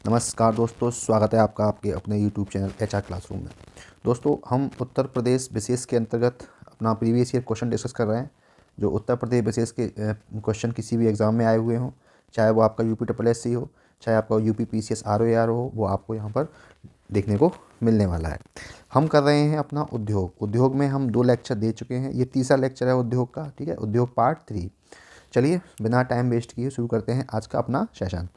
नमस्कार दोस्तों, स्वागत है आपका आपके अपने यूट्यूब चैनल HR क्लासरूम में। दोस्तों, हम उत्तर प्रदेश विशेष के अंतर्गत अपना प्रीवियस ईयर क्वेश्चन डिस्कस कर रहे हैं। जो उत्तर प्रदेश विशेष के क्वेश्चन किसी भी एग्ज़ाम में आए हुए हों, चाहे वो आपका UP SSC हो, चाहे आपका UP PCS ROAR हो, वो आपको यहाँ पर देखने को मिलने वाला है। हम कर रहे हैं अपना उद्योग में हम 2 लेक्चर दे चुके हैं। ये तीसरा लेक्चर है उद्योग का, ठीक है, उद्योग पार्ट 3। चलिए बिना टाइम वेस्ट किए शुरू करते हैं आज का अपना सेशन।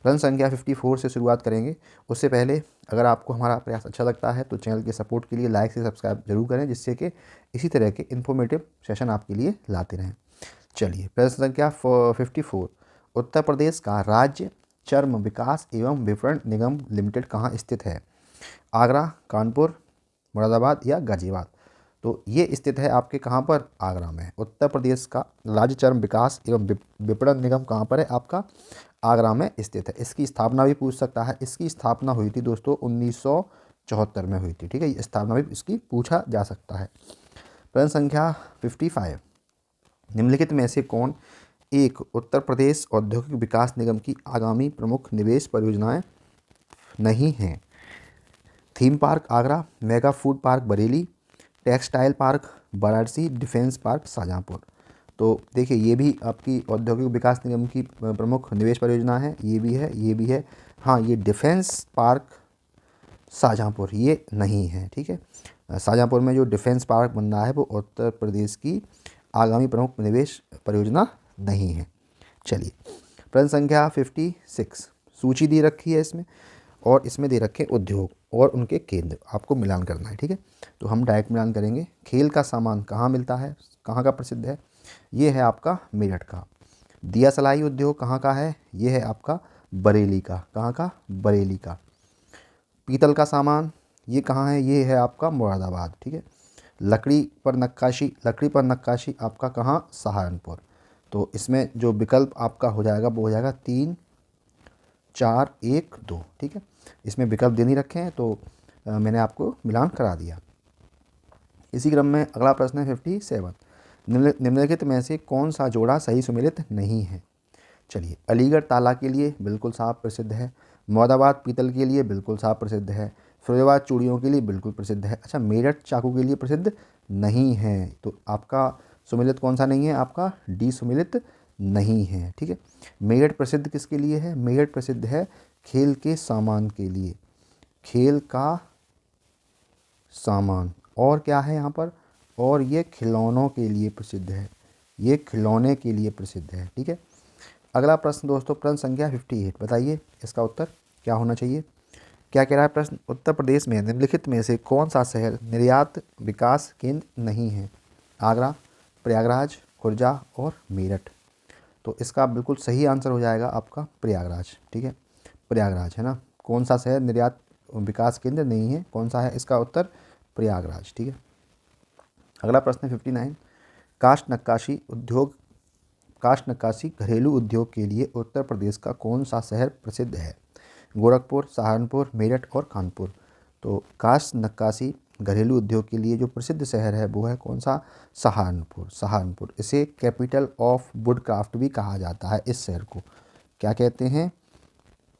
प्रश्न संख्या 54 से शुरुआत करेंगे। उससे पहले अगर आपको हमारा प्रयास अच्छा लगता है तो चैनल के सपोर्ट के लिए लाइक से सब्सक्राइब जरूर करें, जिससे कि इसी तरह के इन्फॉर्मेटिव सेशन आपके लिए लाते रहें। चलिए, प्रश्न संख्या 54। उत्तर प्रदेश का राज्य चर्म विकास एवं विपणन निगम लिमिटेड कहाँ स्थित है? आगरा, कानपुर, मुरादाबाद या गाजियाबाद? तो ये स्थित है आपके कहाँ पर? आगरा में। उत्तर प्रदेश का राज्य चर्म विकास एवं विपणन निगम कहाँ पर है? आपका आगरा में स्थित है। इसकी स्थापना भी पूछ सकता है। इसकी स्थापना हुई थी दोस्तों 1974 में हुई थी, ठीक है। ये स्थापना भी इसकी पूछा जा सकता है। प्रश्न संख्या 55। निम्नलिखित में से कौन एक उत्तर प्रदेश औद्योगिक विकास निगम की आगामी प्रमुख निवेश परियोजनाएं नहीं हैं? Theme park Agra, mega food park Bareilly, textile park Varanasi, defence park Shahjahanpur. तो देखिए, ये भी आपकी औद्योगिक विकास निगम की प्रमुख निवेश परियोजना है। ये भी है, ये भी है। हाँ, ये डिफेंस पार्क शाहजहाँपुर ये नहीं है, ठीक है। शाहजहाँपुर में जो डिफेंस पार्क बन रहा है वो उत्तर प्रदेश की आगामी प्रमुख निवेश परियोजना नहीं है। चलिए, प्रश्न संख्या 56। सूची दी रखी है इसमें, और इसमें दे रखे उद्योग और उनके केंद्र, आपको मिलान करना है, ठीक है। तो हम डायरेक्ट मिलान करेंगे। खेल का सामान कहाँ मिलता है, कहाँ का प्रसिद्ध है? ये है आपका मेरठ का। दिया सलाई उद्योग कहाँ का है? ये है आपका बरेली का। कहाँ का? बरेली का। पीतल का सामान ये कहाँ है? ये है आपका मुरादाबाद, ठीक है। लकड़ी पर नक्काशी आपका कहाँ? सहारनपुर। तो इसमें जो विकल्प आपका हो जाएगा वो हो जाएगा 3, 4, 1, 2, ठीक है। इसमें विकल्प दे नहीं रखे हैं, तो मैंने आपको मिलान करा दिया। इसी क्रम में अगला प्रश्न है 57। निम्नलिखित में से कौन सा जोड़ा सही सुमेलित नहीं है? चलिए, अलीगढ़ ताला के लिए बिल्कुल साफ प्रसिद्ध है। मुरादाबाद पीतल के लिए बिल्कुल साफ प्रसिद्ध है। फिरोजाबाद चूड़ियों के लिए बिल्कुल प्रसिद्ध है। अच्छा, मेरठ चाकू के लिए प्रसिद्ध नहीं है। तो आपका सुमेलित कौन सा नहीं है? आपका डी सुमेलित नहीं है, ठीक है। मेरठ प्रसिद्ध किसके लिए है? मेरठ प्रसिद्ध है खेल के सामान के लिए। खेल का सामान और क्या है यहाँ पर? और ये खिलौनों के लिए प्रसिद्ध है। ये खिलौने के लिए प्रसिद्ध है, ठीक है। अगला प्रश्न दोस्तों, प्रश्न संख्या 58। बताइए इसका उत्तर क्या होना चाहिए। क्या कह रहा है प्रश्न? उत्तर प्रदेश में निम्नलिखित में से कौन सा शहर निर्यात विकास केंद्र नहीं है? आगरा, प्रयागराज, खुर्जा और मेरठ। तो इसका बिल्कुल सही आंसर हो जाएगा आपका प्रयागराज, ठीक है। प्रयागराज है ना। कौन सा शहर निर्यात विकास केंद्र नहीं है? कौन सा है इसका उत्तर? प्रयागराज, ठीक है। अगला प्रश्न है 59। काष्ठ नक्काशी घरेलू उद्योग के लिए उत्तर प्रदेश का कौन सा शहर प्रसिद्ध है? गोरखपुर, सहारनपुर, मेरठ और कानपुर। तो काष्ठ नक्काशी घरेलू उद्योग के लिए जो प्रसिद्ध शहर है वो है कौन सा? सहारनपुर। इसे कैपिटल ऑफ वुड क्राफ्ट भी कहा जाता है। इस शहर को क्या कहते हैं?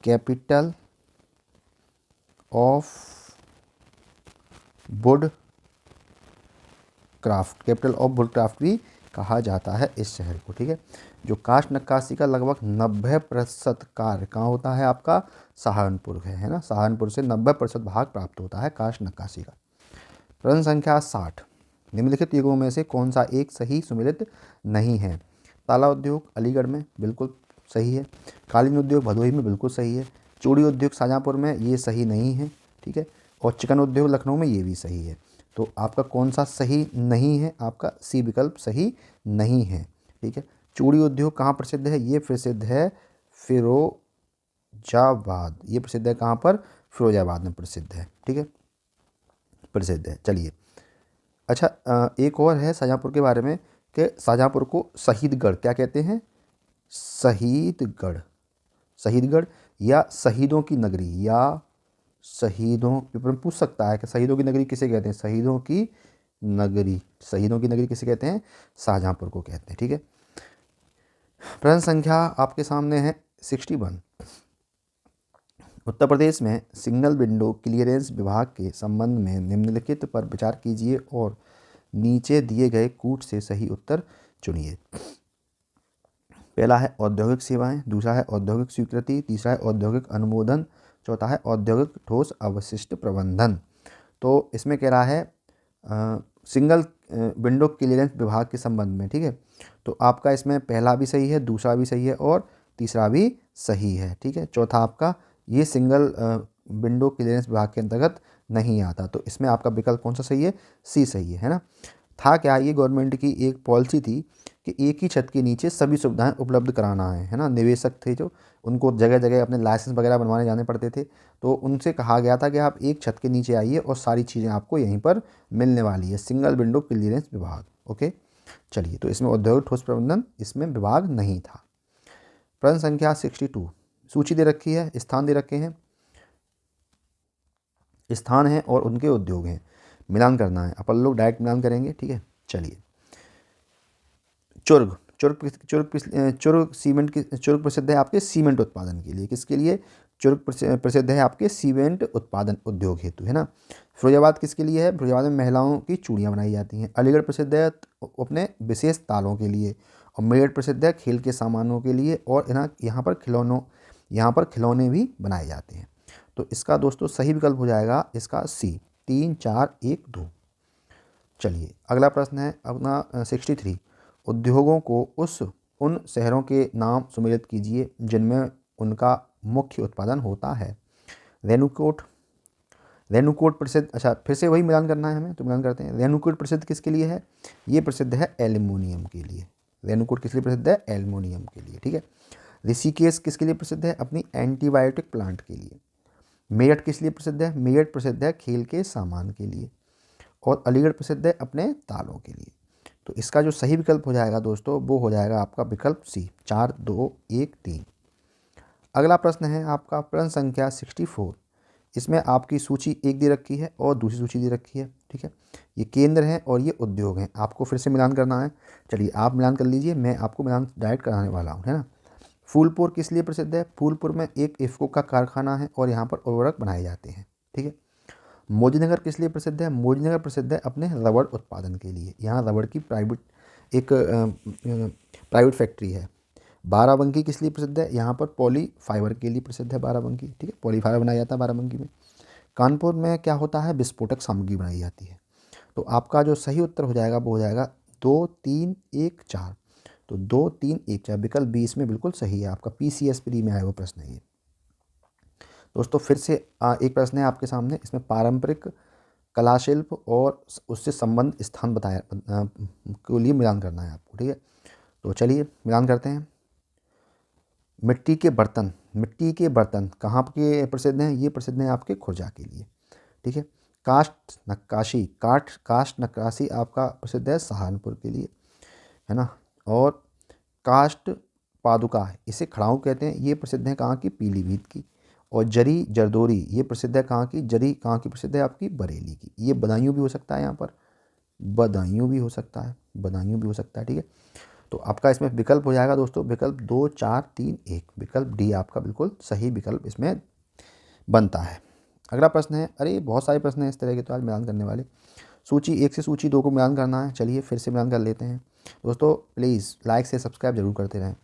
कैपिटल ऑफ वुड क्राफ्ट भी कहा जाता है इस शहर को, ठीक है। जो काष्ठ नक्काशी का लगभग 90% कार्य कहाँ होता है? आपका सहारनपुर है ना। सहारनपुर से 90% भाग प्राप्त होता है काष्ठ नक्काशी का। प्रश्न संख्या 60। निम्नलिखित युगों में से कौन सा एक सही सुमेलित नहीं है? ताला उद्योग अलीगढ़ में बिल्कुल सही है। कालीन उद्योग भदोही में बिल्कुल सही है। चूड़ी उद्योग शाहजहाँपुर में ये सही नहीं है, ठीक है। और चिकन उद्योग लखनऊ में ये भी सही है। तो आपका कौन सा सही नहीं है? आपका सी विकल्प सही नहीं है, ठीक है। चूड़ी उद्योग कहाँ प्रसिद्ध है? ये प्रसिद्ध है फिरोजाबाद। ये प्रसिद्ध है कहाँ पर? फिरोजाबाद में प्रसिद्ध है, ठीक है, प्रसिद्ध है। चलिए, अच्छा, एक और है शाहजहाँपुर के बारे में कि शाहजहाँपुर को शहीदगढ़ क्या कहते हैं? शहीदगढ़ या शहीदों की नगरी, या शहीदों, पेपर में पूछ सकता है कि शहीदों की नगरी किसे कहते हैं? शहीदों की नगरी किसे कहते हैं? शाहजहाँपुर को कहते हैं, ठीक है। प्रश्न संख्या आपके सामने है 61। उत्तर प्रदेश में सिंगल विंडो क्लियरेंस विभाग के संबंध में निम्नलिखित पर विचार कीजिए और नीचे दिए गए कूट से सही उत्तर चुनिए। पहला है औद्योगिक सेवाएं, दूसरा है औद्योगिक स्वीकृति, तीसरा है औद्योगिक अनुमोदन, चौथा है औद्योगिक ठोस अवशिष्ट प्रबंधन। तो इसमें कह रहा है सिंगल विंडो क्लियरेंस विभाग के संबंध में, ठीक है। तो आपका इसमें पहला भी सही है, दूसरा भी सही है और तीसरा भी सही है, ठीक है। चौथा आपका ये सिंगल विंडो क्लियरेंस विभाग के अंतर्गत नहीं आता। तो इसमें आपका विकल्प कौन सा सही है? सी सही है ना। था क्या, ये गवर्नमेंट की एक पॉलिसी थी कि एक ही छत के नीचे सभी सुविधाएं उपलब्ध कराना है ना। निवेशक थे जो, उनको जगह जगह अपने लाइसेंस वगैरह बनवाने जाने पड़ते थे, तो उनसे कहा गया था कि आप एक छत के नीचे आइए और सारी चीज़ें आपको यहीं पर मिलने वाली है। सिंगल विंडो क्लियरेंस विभाग, ओके। चलिए, तो इसमें औद्योगिक ठोस प्रबंधन इसमें विभाग नहीं था। प्रश्न संख्या 62, सूची दे रखी है, स्थान दे रखे हैं, स्थान है और उनके उद्योग हैं, मिलान करना है। अपन लोग डायरेक्ट मिलान करेंगे, ठीक है। चलिए, चुर्ग चुर्ग चुर्ग चुर्ग सीमेंट की चुर्ग प्रसिद्ध है आपके सीमेंट उत्पादन के लिए। किसके लिए? चुर्ग प्रसिद्ध है आपके सीमेंट उत्पादन उद्योग हेतु, है ना। फिरोजाबाद किसके लिए है? फिरोजाबाद में महिलाओं की चूड़ियाँ बनाई जाती हैं। अलीगढ़ प्रसिद्ध है अपने विशेष तालों के लिए, और मेरठ प्रसिद्ध है खेल के सामानों के लिए, और यहाँ पर खिलौने भी बनाए जाते हैं। तो इसका दोस्तों सही विकल्प हो जाएगा इसका सी, 3 4 1 2। चलिए, अगला प्रश्न है अपना 63, उद्योगों को उन शहरों के नाम सुमेलित कीजिए जिनमें उनका मुख्य उत्पादन होता है। रेणुकूट प्रसिद्ध, अच्छा फिर से वही मिलान करना है हमें, तो मिलान करते हैं। रेणुकूट प्रसिद्ध किसके लिए है? ये प्रसिद्ध है एल्युमिनियम के लिए। रेणुकूट किस लिए प्रसिद्ध है? एल्युमिनियम के लिए, ठीक है। ऋषिकेश किसके लिए प्रसिद्ध है? अपनी एंटीबायोटिक प्लांट के लिए। मेरठ किस लिए प्रसिद्ध है? मेरठ प्रसिद्ध है खेल के सामान के लिए। और अलीगढ़ प्रसिद्ध है अपने तालों के लिए। तो इसका जो सही विकल्प हो जाएगा दोस्तों, वो हो जाएगा आपका विकल्प सी, 4 2 1 3। अगला प्रश्न है आपका प्रश्न संख्या 64। इसमें आपकी सूची एक दे रखी है और दूसरी सूची दे रखी है, ठीक है। ये केंद्र हैं और ये उद्योग हैं, आपको फिर से मिलान करना है। चलिए, आप मिलान कर लीजिए, मैं आपको मिलान डायरेक्ट कराने वाला हूँ, है ना। फूलपुर किस लिए प्रसिद्ध है? फूलपुर में एक इफ़को का कारखाना है और यहाँ पर उर्वरक बनाए जाते हैं, ठीक है। मोदीनगर किस लिए प्रसिद्ध है? मोदीनगर प्रसिद्ध है अपने रबड़ उत्पादन के लिए, यहाँ रबड़ की प्राइवेट फैक्ट्री है। बाराबंकी किस लिए प्रसिद्ध है? यहाँ पर पॉली फाइबर के लिए प्रसिद्ध है बाराबंकी, ठीक है। पॉली फाइबर बनाया जाता है बाराबंकी में। कानपुर में क्या होता है? विस्फोटक सामग्री बनाई जाती है। तो आपका जो सही उत्तर हो जाएगा वो हो जाएगा 2 3 1 4। तो 2 3 1 4 विकल्प बी इसमें बिल्कुल सही है आपका। PCS प्री में आया हुआ प्रश्न है ये दोस्तों। फिर से एक प्रश्न है आपके सामने, इसमें पारंपरिक कला शिल्प और उससे संबंध स्थान बताया के लिए मिलान करना है आपको, ठीक है। तो चलिए मिलान करते हैं। मिट्टी के बर्तन कहाँ के प्रसिद्ध हैं? ये प्रसिद्ध हैं आपके खुर्जा के लिए, ठीक है। काष्ठ नक्काशी आपका प्रसिद्ध है सहारनपुर के लिए, है ना। और काष्ठ पादुका, इसे खड़ाऊ कहते हैं, ये प्रसिद्ध है कहाँ की? पीलीभीत की। और जरदोरी ये प्रसिद्ध है कहाँ की? कहाँ की प्रसिद्ध है आपकी? बरेली की। ये बदायूं भी हो सकता है, यहाँ पर बदायूं भी हो सकता है, ठीक है। तो आपका इसमें विकल्प हो जाएगा दोस्तों विकल्प 2 4 3 1। विकल्प डी आपका बिल्कुल सही विकल्प इसमें बनता है। अगला प्रश्न है, अरे बहुत सारे प्रश्न हैं इस तरह के, तो आज मिलान करने वाले। सूची 1 से सूची 2 को मिलान करना है। चलिए फिर से मिलान कर लेते हैं दोस्तों। प्लीज़ लाइक से सब्सक्राइब जरूर करते रहें।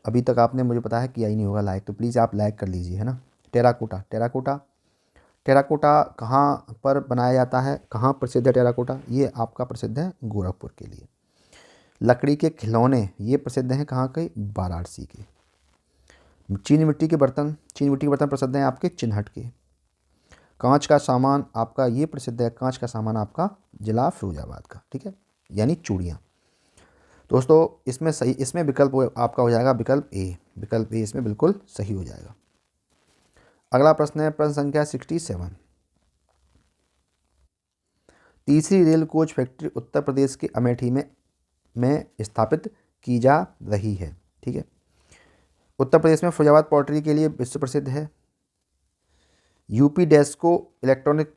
अभी तक आपने मुझे पता है किया ही नहीं होगा लाइक, तो प्लीज़ आप लाइक कर लीजिए, है ना। टेराकोटा कहाँ पर बनाया जाता है? कहाँ प्रसिद्ध है टेराकोटा? ये आपका प्रसिद्ध है गोरखपुर के लिए। लकड़ी के खिलौने ये प्रसिद्ध हैं कहाँ के? वाराणसी के। चीनी मिट्टी के बर्तन प्रसिद्ध हैं आपके चिन्हट के। कांच का सामान आपका ये प्रसिद्ध है, कांच का सामान आपका जिला फिरोजाबाद का, ठीक है, यानी चूड़ियाँ। दोस्तों इसमें विकल्प आपका हो जाएगा विकल्प ए इसमें बिल्कुल सही हो जाएगा। अगला प्रश्न है प्रश्न संख्या 67। तीसरी rail coach factory Uttar Pradesh के अमेठी में स्थापित की जा रही है, ठीक है। उत्तर प्रदेश में फिरोजाबाद पॉल्ट्री के लिए विश्व प्रसिद्ध है। यूपी डेस्को इलेक्ट्रॉनिक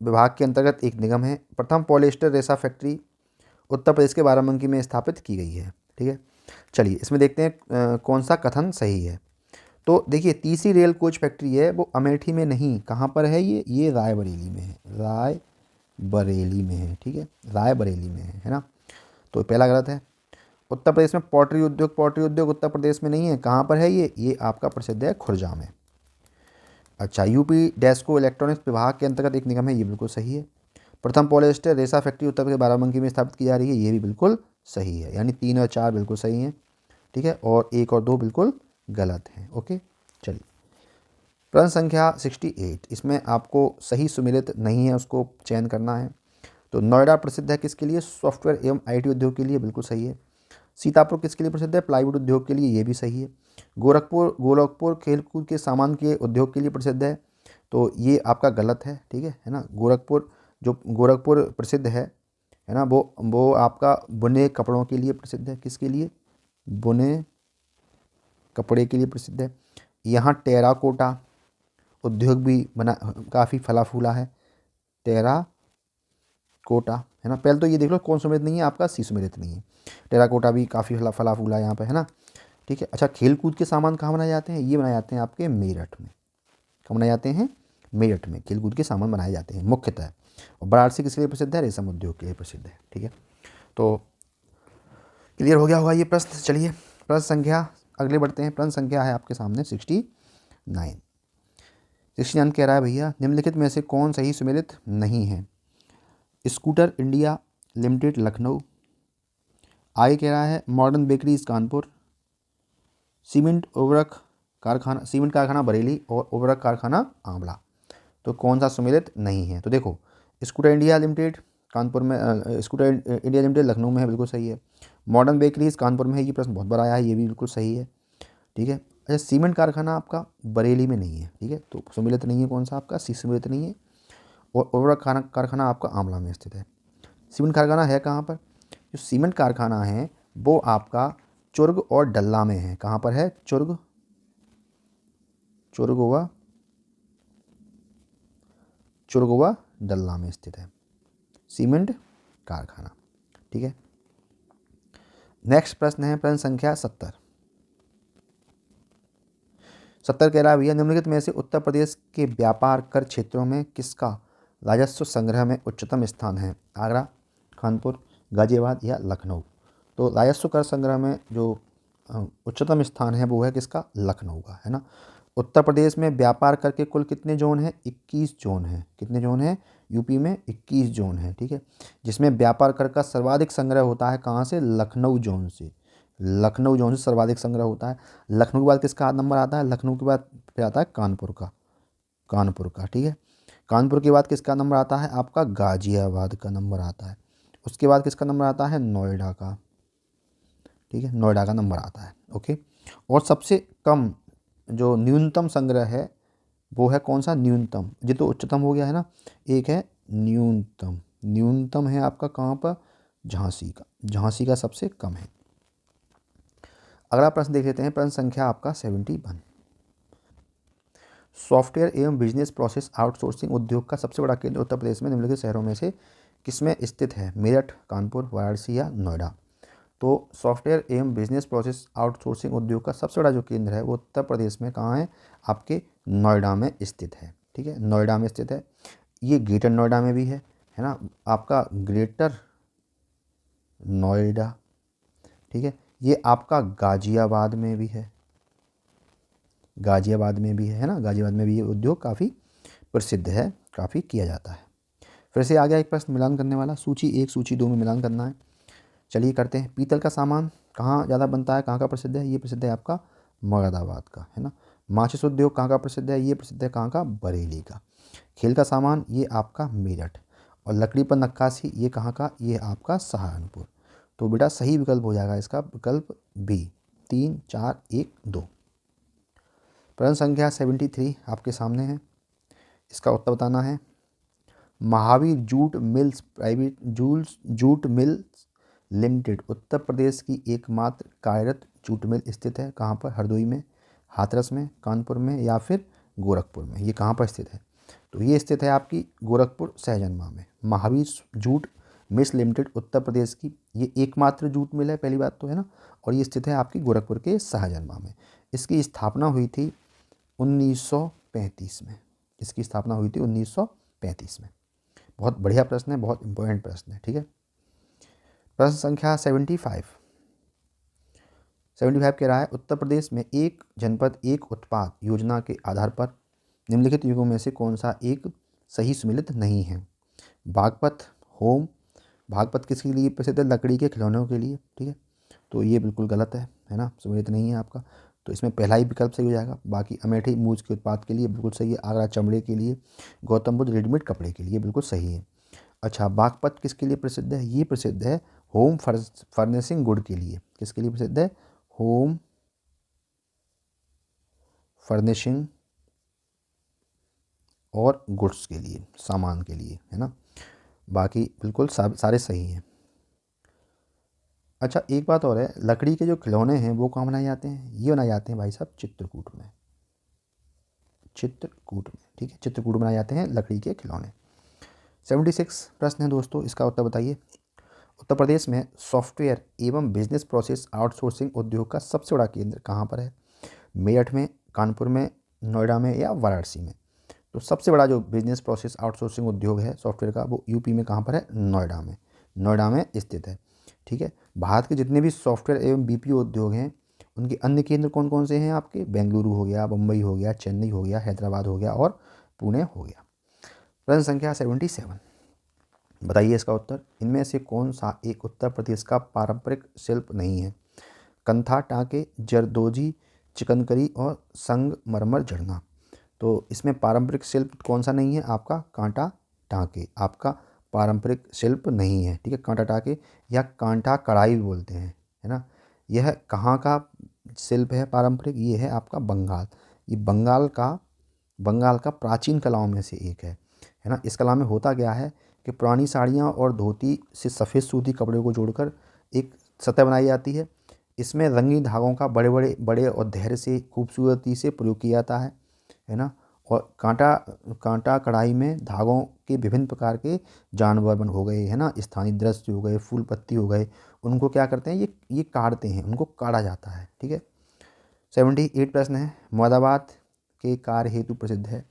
विभाग के अंतर्गत एक निगम है। प्रथम पॉलिएस्टर रेशा फैक्ट्री उत्तर प्रदेश के बाराबंकी में स्थापित की गई है, ठीक है। चलिए इसमें देखते हैं कौन सा कथन सही है। तो देखिए तीसरी रेल कोच फैक्ट्री है वो अमेठी में नहीं, कहाँ पर है ये रायबरेली में है, रायबरेली में है, ठीक है, रायबरेली में है ना। तो पहला गलत है। उत्तर प्रदेश में पोल्ट्री उद्योग उत्तर प्रदेश में नहीं है, कहाँ पर है ये आपका प्रसिद्ध है खुर्जा में। अच्छा, यूपी डेस्को इलेक्ट्रॉनिक्स विभाग के अंतर्गत एक निगम है, ये बिल्कुल सही है। प्रथम पॉलिएस्टर रेशा फैक्ट्री उत्तर प्रदेश बाराबंकी में स्थापित की जा रही है, ये भी बिल्कुल सही है। यानी 3 और 4 बिल्कुल सही हैं, ठीक है, और 1 और 2 बिल्कुल गलत हैं। ओके, चलिए प्रश्न संख्या 68, इसमें आपको सही सुमेलित नहीं है उसको चयन करना है। तो नोएडा प्रसिद्ध है किसके लिए? सॉफ्टवेयर एवं आईटी उद्योग के लिए, बिल्कुल सही है। सीतापुर किसके लिए प्रसिद्ध है? प्लाईवुड उद्योग के लिए, ये भी सही है। गोरखपुर खेलकूद के सामान के उद्योग के लिए प्रसिद्ध है, तो ये आपका गलत है ना। गोरखपुर प्रसिद्ध है ना, वो आपका बुने कपड़ों के लिए प्रसिद्ध है। किसके लिए? बुने कपड़े के लिए प्रसिद्ध है। यहाँ टेराकोटा उद्योग भी बना काफ़ी फला फूला है, टेराकोटा है ना। पहले तो ये देख लो कौन सुमेलित नहीं है आपका, सी सुमेलित नहीं है। टेराकोटा भी काफ़ी फला फूला है यहाँ पे, है ना, ठीक है। अच्छा, खेलकूद के सामान कहाँ बनाए जाते हैं? ये बनाए जाते हैं आपके मेरठ में। कहाँ बनाए जाते हैं? मेरठ में खेलकूद के सामान बनाए जाते हैं मुख्यतः। और वाराणसी किसके लिए प्रसिद्ध है? रेशम उद्योग के लिए प्रसिद्ध है, ठीक है। तो क्लियर हो गया होगा ये प्रश्न। चलिए प्रश्न संख्या अगले बढ़ते हैं। प्रश्न संख्या है आपके सामने 69। 69 कह रहा है भैया निम्नलिखित में से कौन सही सुमेलित नहीं है? स्कूटर इंडिया लिमिटेड लखनऊ, आगे कह रहा है मॉडर्न बेकरीज कानपुर, सीमेंट कारखाना बरेली और उर्वरक कारखाना आंवला। तो कौन सा सुमेलित नहीं है? तो देखो स्कूटर इंडिया लिमिटेड कानपुर में, स्कूटर इंडिया लिमिटेड लखनऊ में है, बिल्कुल सही है। मॉडर्न बेकरीज कानपुर में है, ये प्रश्न बहुत बड़ा आया है, ये भी बिल्कुल सही है, ठीक है। अच्छा, सीमेंट कारखाना आपका बरेली में नहीं है, ठीक है, तो सुमेलित नहीं है कौन सा आपका? सी सुमेलित नहीं है। और उर्वरक कारखाना आपका आंवला में स्थित है। सीमेंट कारखाना है कहाँ पर? जो सीमेंट कारखाना है वो आपका चुर्ग और डल्ला में है। कहाँ पर है? चुर्ग व डल्ला में स्थित है सीमेंट कारखाना, ठीक है। नेक्स्ट प्रश्न है प्रश्न संख्या 70। 70 कह रहा है भैया निम्नलिखित में से उत्तर प्रदेश के व्यापार कर क्षेत्रों में किसका राजस्व संग्रह में उच्चतम स्थान है? आगरा, कानपुर, गाजियाबाद या लखनऊ। तो राजस्व कर संग्रह में जो उच्चतम स्थान है वो है किसका? लखनऊ का, है ना। उत्तर प्रदेश में व्यापार कर के कुल कितने जोन हैं? 21 जोन हैं। कितने जोन हैं? यूपी में 21 जोन हैं, ठीक है, जिसमें व्यापार कर का सर्वाधिक संग्रह होता है कहाँ से? लखनऊ जोन से। लखनऊ जोन से सर्वाधिक संग्रह होता है। लखनऊ के बाद किसका नंबर आता है? लखनऊ के बाद फिर आता है कानपुर का, ठीक है। कानपुर के बाद किसका नंबर आता है? आपका गाजियाबाद का नंबर आता है। उसके बाद किसका नंबर आता है? नोएडा का, ठीक है, नोएडा का नंबर आता है। ओके, और सबसे कम जो न्यूनतम संग्रह है वो है कौन सा? न्यूनतम। ये तो उच्चतम हो गया है ना, एक है न्यूनतम है आपका कहाँ पर? झांसी का सबसे कम है। अगला प्रश्न देख लेते हैं, प्रश्न संख्या आपका 71। सॉफ्टवेयर एवं बिजनेस प्रोसेस आउटसोर्सिंग उद्योग का सबसे बड़ा केंद्र उत्तर प्रदेश में निम्नलिखित शहरों में से किसमें स्थित है? मेरठ, कानपुर, वाराणसी या नोएडा। तो सॉफ्टवेयर एवं बिजनेस प्रोसेस आउटसोर्सिंग उद्योग का सबसे बड़ा जो केंद्र है वो उत्तर प्रदेश में कहाँ है? आपके नोएडा में स्थित है, ठीक है, नोएडा में स्थित है। ये ग्रेटर नोएडा में भी है ना, आपका ग्रेटर नोएडा, ठीक है। ये आपका गाजियाबाद में भी है, है ना, गाजियाबाद में भी ये उद्योग काफ़ी प्रसिद्ध है, काफ़ी किया जाता है। फिर से आ गया एक प्रश्न मिलान करने वाला, सूची 1 सूची 2 में मिलान करना है। चलिए करते हैं। पीतल का सामान कहाँ ज़्यादा बनता है, कहाँ का प्रसिद्ध है? ये प्रसिद्ध है आपका मुरादाबाद का, है ना। माचिस उद्योग कहाँ का प्रसिद्ध है? ये प्रसिद्ध है कहाँ का? बरेली का। खेल का सामान ये आपका मेरठ। और लकड़ी पर नक्काशी ये कहाँ का? ये आपका सहारनपुर। तो बेटा सही विकल्प हो जाएगा इसका विकल्प बी, 3 4 1 2। प्रश्न संख्या 73 आपके सामने है, इसका उत्तर बताना है। Mahavir jute mills limited Uttar Pradesh की एकमात्र कार्यरत जूट मिल स्थित है कहाँ पर? हरदोई में, हाथरस में, कानपुर में या फिर गोरखपुर में। ये कहाँ पर स्थित है? तो ये स्थित है आपकी गोरखपुर सहजनवा में। Mahavir jute mills limited Uttar Pradesh की ये एकमात्र जूट मिल है, पहली बात तो, है ना, और ये स्थित है आपकी गोरखपुर के सहजनवा में। इसकी स्थापना हुई थी 1935 में। इसकी स्थापना हुई थी 1935 में। बहुत बढ़िया प्रश्न है, बहुत इंपॉर्टेंट प्रश्न है। ठीक है, प्रश्न संख्या 75 कह रहा है, उत्तर प्रदेश में एक जनपद एक उत्पाद योजना के आधार पर निम्नलिखित युगों में से कौन सा एक सही सुमेलित नहीं है। बागपत, होम। बागपत किसके लिए प्रसिद्ध है? लकड़ी के खिलौनों के लिए। ठीक है, तो ये बिल्कुल गलत है ना, सुमेलित नहीं है आपका। तो इसमें पहला ही विकल्प सही हो जाएगा। बाकी अमेठी मूज के उत्पाद के लिए बिल्कुल सही है। आगरा चमड़े के लिए। गौतम बुद्ध रेडीमेड कपड़े के लिए बिल्कुल सही है। अच्छा, बागपत किसके लिए प्रसिद्ध है? ये प्रसिद्ध है होम फर्निशिंग गुड के लिए। किसके लिए प्रसिद्ध है? होम फर्निशिंग और गुड्स के लिए, सामान के लिए, है ना। बाकी बिल्कुल सारे सही हैं। अच्छा, एक बात और है, लकड़ी के जो खिलौने हैं वो कहाँ बनाए जाते हैं? ये बनाए जाते हैं भाई साहब चित्रकूट में। चित्रकूट में, ठीक है, चित्रकूट बनाए जाते हैं लकड़ी के खिलौने। 76 प्रश्न है दोस्तों, इसका उत्तर बताइए। उत्तर प्रदेश में सॉफ्टवेयर एवं बिजनेस प्रोसेस आउटसोर्सिंग उद्योग का सबसे बड़ा केंद्र कहाँ पर है? मेरठ में, कानपुर में, नोएडा में या वाराणसी में? तो सबसे बड़ा जो बिजनेस प्रोसेस आउटसोर्सिंग उद्योग है सॉफ्टवेयर का, वो यूपी में कहाँ पर है? नोएडा में। नोएडा में स्थित है। ठीक है, भारत के जितने भी सॉफ्टवेयर एवं बीपीओ उद्योग हैं उनके अन्य केंद्र कौन कौन से हैं आपके? बेंगलुरु हो गया, मुंबई हो गया, चेन्नई हो गया, हैदराबाद हो गया और पुणे हो गया। प्रश्न संख्या 77, बताइए इसका उत्तर। इनमें से कौन सा एक उत्तर प्रदेश का पारंपरिक शिल्प नहीं है? कंथा टाँके, जरदोजी, चिकनकरी और संगमरमर जड़ना। तो इसमें पारंपरिक शिल्प कौन सा नहीं है आपका? कांटा टाँके आपका पारंपरिक शिल्प नहीं है। ठीक है, कांटा टाँके या कांटा कढ़ाई भी बोलते हैं, है ना। यह कहाँ का शिल्प है पारंपरिक? ये है आपका बंगाल। ये बंगाल का प्राचीन कलाओं में से एक है ना। इस कला में होता क्या है कि पुरानी साड़ियाँ और धोती से सफ़ेद सूती कपड़े को जोड़कर एक सतह बनाई जाती है। इसमें रंगीन धागों का बड़े और धैर्य से खूबसूरती से प्रयोग किया जाता है ना। और कांटा कढ़ाई में धागों के विभिन्न प्रकार के जानवर बन हो गए, है ना, स्थानीय दृश्य हो गए, फूल पत्ती हो गए, उनको क्या करते हैं, ये काटते हैं, उनको काटा जाता है। ठीक है, 78 प्रश्न है। मुरादाबाद के कार्य हेतु प्रसिद्ध है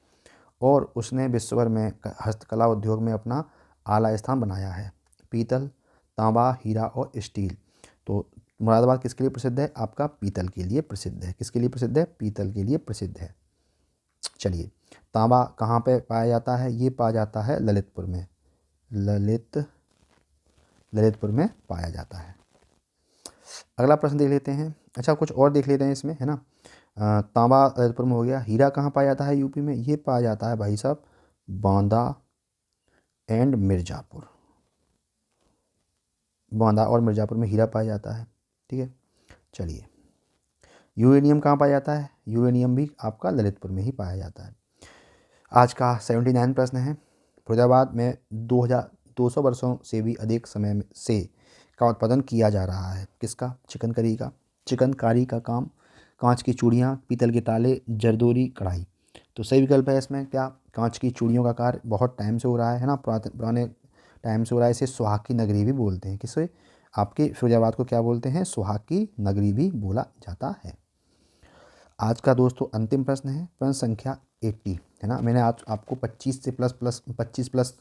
और उसने विश्व भर में हस्तकला उद्योग में अपना आला स्थान बनाया है। पीतल, तांबा, हीरा और स्टील। तो मुरादाबाद किसके लिए प्रसिद्ध है? आपका पीतल के लिए प्रसिद्ध है। किसके लिए प्रसिद्ध है? पीतल के लिए प्रसिद्ध है। चलिए, तांबा कहाँ पे पाया जाता है? ये पाया जाता है ललितपुर में। ललितपुर में पाया जाता है। अगला प्रश्न देख लेते हैं। अच्छा, कुछ और देख लेते हैं इसमें, है ना। तांबा ललितपुर में हो गया। हीरा कहाँ पाया जाता है यूपी में? ये पाया जाता है भाई साहब बांदा एंड मिर्ज़ापुर। बांदा और मिर्ज़ापुर में हीरा पाया जाता है। ठीक है, चलिए, यूरेनियम कहाँ पाया जाता है? यूरेनियम भी आपका ललितपुर में ही पाया जाता है। आज का 79 प्रश्न है। फरीदाबाद में 200 वर्षों से भी अधिक समय से का उत्पादन किया जा रहा है। किसका? चिकनकारी का। चिकनकारी का काम, कांच की चूड़ियाँ, पीतल के ताले, जरदोरी, कढ़ाई। तो सही विकल्प है इसमें क्या? कांच की चूड़ियों का कार्य बहुत टाइम से हो रहा है ना, पुराने टाइम से हो रहा है। इसे सुहाग की नगरी भी बोलते हैं। किसे? आपके फिरोजाबाद को क्या बोलते हैं? सुहाग की नगरी भी बोला जाता है। आज का दोस्तों अंतिम प्रश्न है, प्रश्न संख्या 80, है ना। मैंने आज आपको 25 प्लस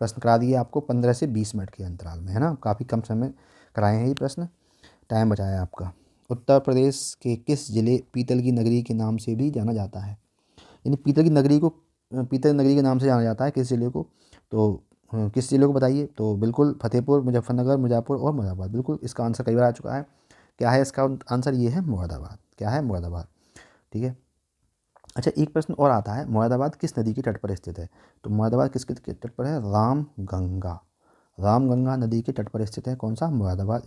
प्रश्न करा दिए आपको 15 से 20 मिनट के अंतराल में, है ना। काफ़ी कम समय कराए हैं ये प्रश्न, टाइम बचाया आपका। उत्तर प्रदेश के किस जिले पीतल की नगरी के नाम से भी जाना जाता है? यानी पीतल नगरी के नाम से जाना जाता है किस जिले को? तो किस जिले को बताइए? तो बिल्कुल फतेहपुर, मुजफ्फरनगर, मिर्ज़ापुर और मुरादाबाद। बिल्कुल इसका आंसर कई बार आ चुका है। क्या है इसका आंसर? ये है मुरादाबाद। क्या है? मुरादाबाद। ठीक है। अच्छा, एक प्रश्न और आता है, मुरादाबाद किस नदी के तट पर स्थित है? तो मुरादाबाद किसके तट पर है? रामगंगा नदी के तट पर स्थित है। कौन सा? मुरादाबाद।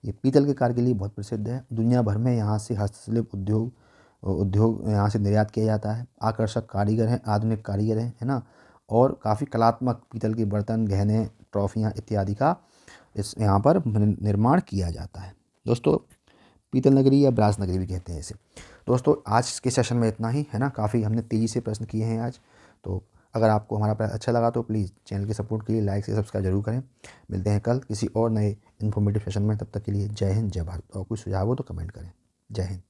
ये पीतल के कार्य के लिए बहुत प्रसिद्ध है। दुनिया भर में यहाँ से हस्तशिल्प उद्योग यहाँ से निर्यात किया जाता है। आकर्षक कारीगर हैं, आधुनिक कारीगर हैं, है ना। और काफ़ी कलात्मक पीतल के बर्तन, गहने, ट्रॉफियाँ इत्यादि का इस यहाँ पर निर्माण किया जाता है। दोस्तों, पीतल नगरी या ब्रास नगरी भी कहते हैं इसे। दोस्तों, आज के सेशन में इतना ही, है ना। काफ़ी हमने तेज़ी से प्रश्न किए हैं आज। तो अगर आपको हमारा प्रयास अच्छा लगा तो प्लीज़ चैनल के सपोर्ट के लिए लाइक से सब्सक्राइब जरूर करें। मिलते हैं कल किसी और नए इन्फॉर्मेटिव सेशन में। तब तक के लिए जय हिंद, जय भारत। और कुछ सुझाव हो तो कमेंट करें। जय हिंद।